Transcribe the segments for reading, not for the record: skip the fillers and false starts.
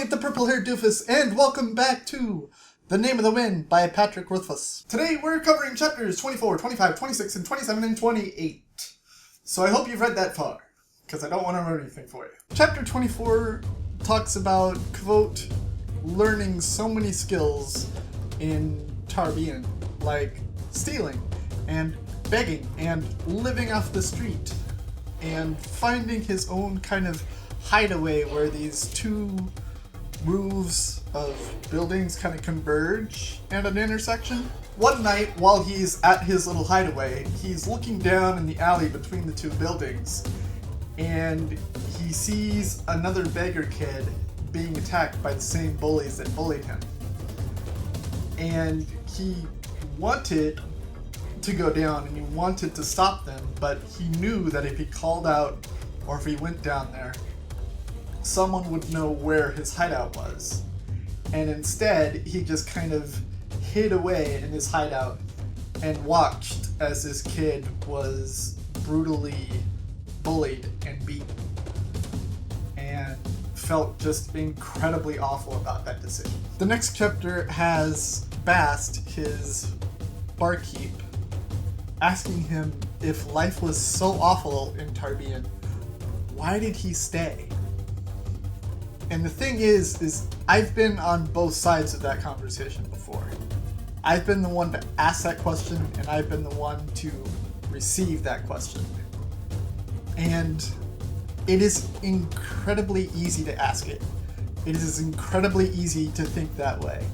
ain't the purple-haired doofus, and welcome back to The Name of the Wind by Patrick Rothfuss. Today we're covering chapters 24, 25, 26, and 27, and 28. So I hope you've read that far, because I don't want to ruin anything for you. Chapter 24 talks about Kvothe learning so many skills in Tarbean, like stealing, and begging, and living off the street, and finding his own kind of hideaway where these two roofs of buildings kind of converge at an intersection. One night, while he's at his little hideaway, he's looking down in the alley between the two buildings, and he sees another beggar kid being attacked by the same bullies that bullied him. And he wanted to go down and he wanted to stop them, but he knew that if he called out or if he went down there, someone would know where his hideout was. And instead, he just kind of hid away in his hideout and watched as this kid was brutally bullied and beaten. And felt just incredibly awful about that decision. The next chapter has Bast, his barkeep, asking him if life was so awful in Tarbean, why did he stay? And the thing is I've been on both sides of that conversation before. I've been the one to ask that question, and I've been the one to receive that question. And it is incredibly easy to ask it. It is incredibly easy to think that way.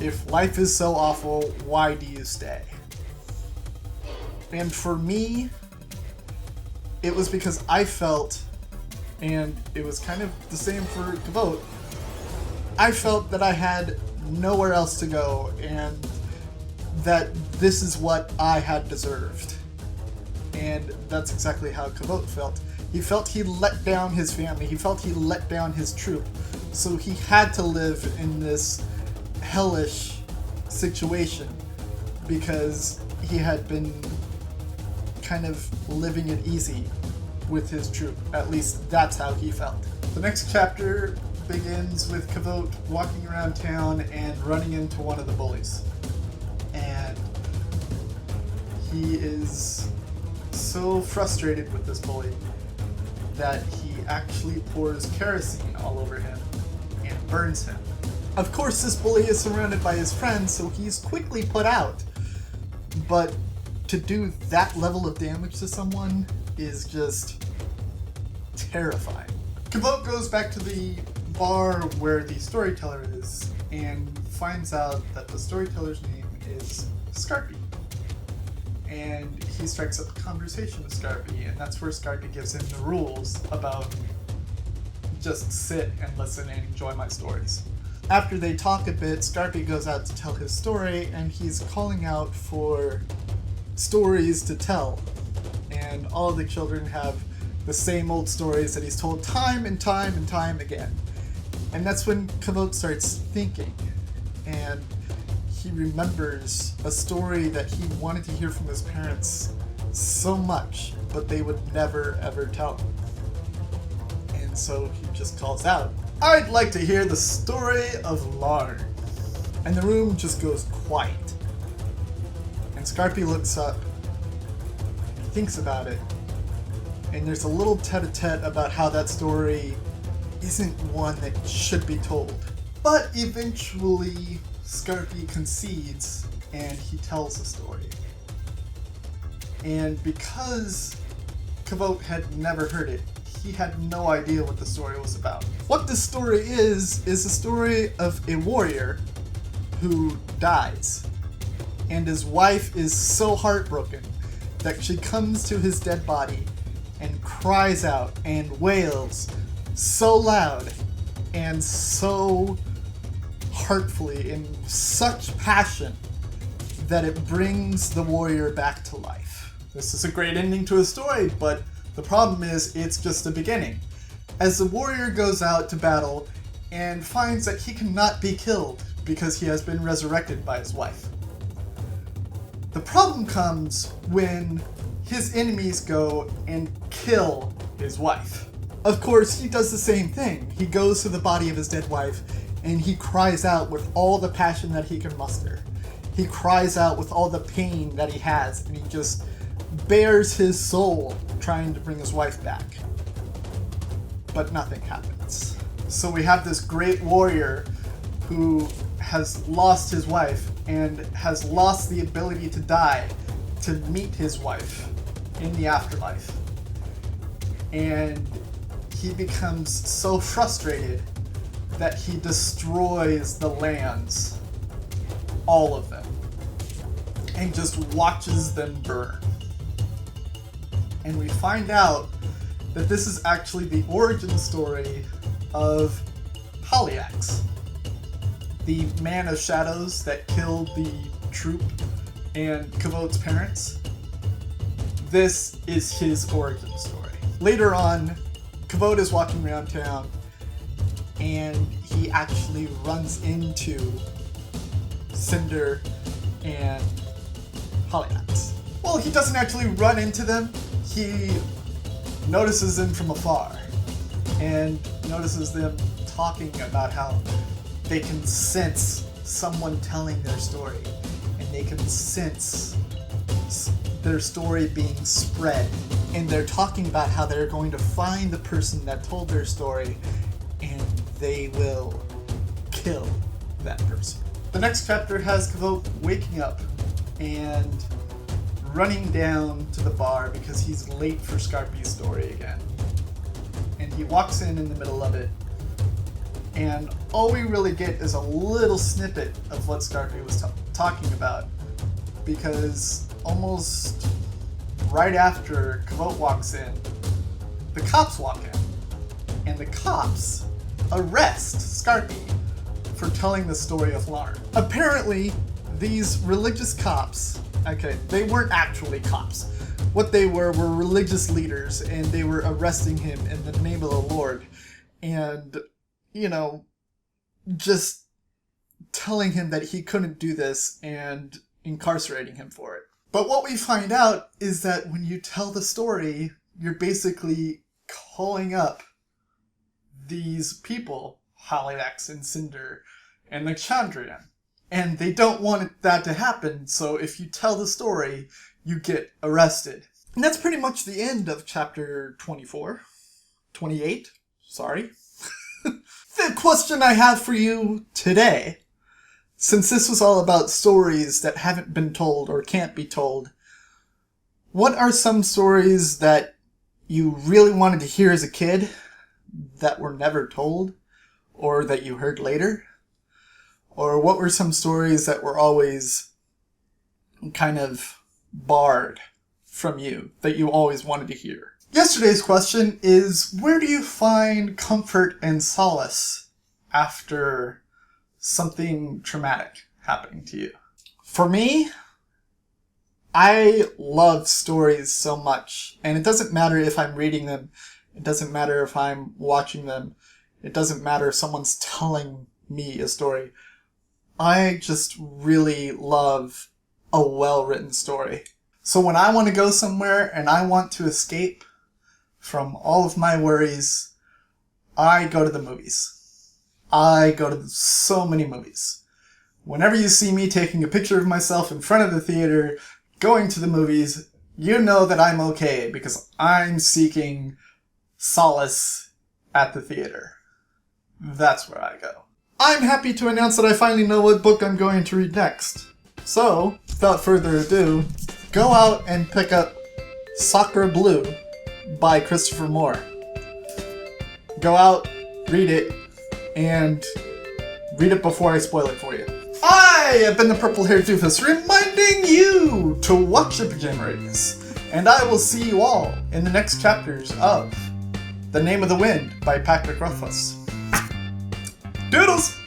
If life is so awful, why do you stay? And for me, it was because I felt, and it was kind of the same for Kvothe, I felt that I had nowhere else to go and that this is what I had deserved. And that's exactly how Kvothe felt. He felt he let down his family, he felt he let down his troop, so he had to live in this hellish situation because he had been kind of living it easy with his troop. At least that's how he felt. The next chapter begins with Kvothe walking around town and running into one of the bullies. And he is so frustrated with this bully that he actually pours kerosene all over him and burns him. Of course, this bully is surrounded by his friends, so he's quickly put out. But to do that level of damage to someone is just terrifying. Kvothe goes back to the bar where the storyteller is and finds out that the storyteller's name is Skarpi. And he strikes up a conversation with Skarpi, and that's where Skarpi gives him the rules about just sit and listen and enjoy my stories. After they talk a bit, Skarpi goes out to tell his story, and he's calling out for stories to tell. And all of the children have the same old stories that he's told time and time and time again. And that's when Kvothe starts thinking, and he remembers a story that he wanted to hear from his parents so much, but they would never ever tell him. And so he just calls out, "I'd like to hear the story of Larn." And the room just goes quiet. And Skarpi looks up, and he thinks about it, and there's a little tete-a-tete about how that story isn't one that should be told. But eventually, Skarpi concedes, and he tells the story. And because Kvothe had never heard it, he had no idea what the story was about. What this story is the story of a warrior who dies. And his wife is so heartbroken that she comes to his dead body and cries out and wails so loud and so heartfully in such passion that it brings the warrior back to life. This is a great ending to a story, but the problem is it's just the beginning. As the warrior goes out to battle and finds that he cannot be killed because he has been resurrected by his wife. The problem comes when his enemies go and kill his wife. Of course, he does the same thing. He goes to the body of his dead wife and he cries out with all the passion that he can muster. He cries out with all the pain that he has, and he just bares his soul trying to bring his wife back. But nothing happens. So we have this great warrior who has lost his wife and has lost the ability to die to meet his wife in the afterlife. And he becomes so frustrated that he destroys the lands, all of them, and just watches them burn. And we find out that this is actually the origin story of Haliax, the man of shadows that killed the troop and Kavot's parents. This is his origin story. Later on, Kavot is walking around town and he actually runs into Cinder and Haliax. Well, he doesn't actually run into them. He notices them from afar and notices them talking about how they can sense someone telling their story, and they can sense their story being spread, and they're talking about how they're going to find the person that told their story and they will kill that person. The next chapter has Kavot waking up and running down to the bar because he's late for Skarpi's story again. And he walks in the middle of it, and all we really get is a little snippet of what Skarpi was talking about, because almost right after Kavot walks in, the cops walk in, and the cops arrest Skarpi for telling the story of Larn. Apparently, these religious cops, okay, they weren't actually cops. What they were religious leaders, and they were arresting him in the name of the Lord, and, you know, just telling him that he couldn't do this and incarcerating him for it. But what we find out is that when you tell the story, you're basically calling up these people, Haliax and Cinder and the Chandrian. And they don't want that to happen, so if you tell the story, you get arrested. And that's pretty much the end of chapter 28, sorry. The question I have for you today, since this was all about stories that haven't been told or can't be told, what are some stories that you really wanted to hear as a kid that were never told, or that you heard later? Or what were some stories that were always kind of barred from you, that you always wanted to hear? Yesterday's question is, where do you find comfort and solace after something traumatic happening to you? For me, I love stories so much, and it doesn't matter if I'm reading them, it doesn't matter if I'm watching them, it doesn't matter if someone's telling me a story. I just really love a well-written story. So when I want to go somewhere and I want to escape from all of my worries, I go to the movies. I go to so many movies. Whenever you see me taking a picture of myself in front of the theater, going to the movies, you know that I'm okay because I'm seeking solace at the theater. That's where I go. I'm happy to announce that I finally know what book I'm going to read next. So, without further ado, go out and pick up Sacre Bleu by Christopher Moore. Go out, read it, and read it before I spoil it for you. I have been the purple-haired doofus, reminding you to watch your pajama radius, and I will see you all in the next chapters of The Name of the Wind by Patrick Rothfuss. Doodles!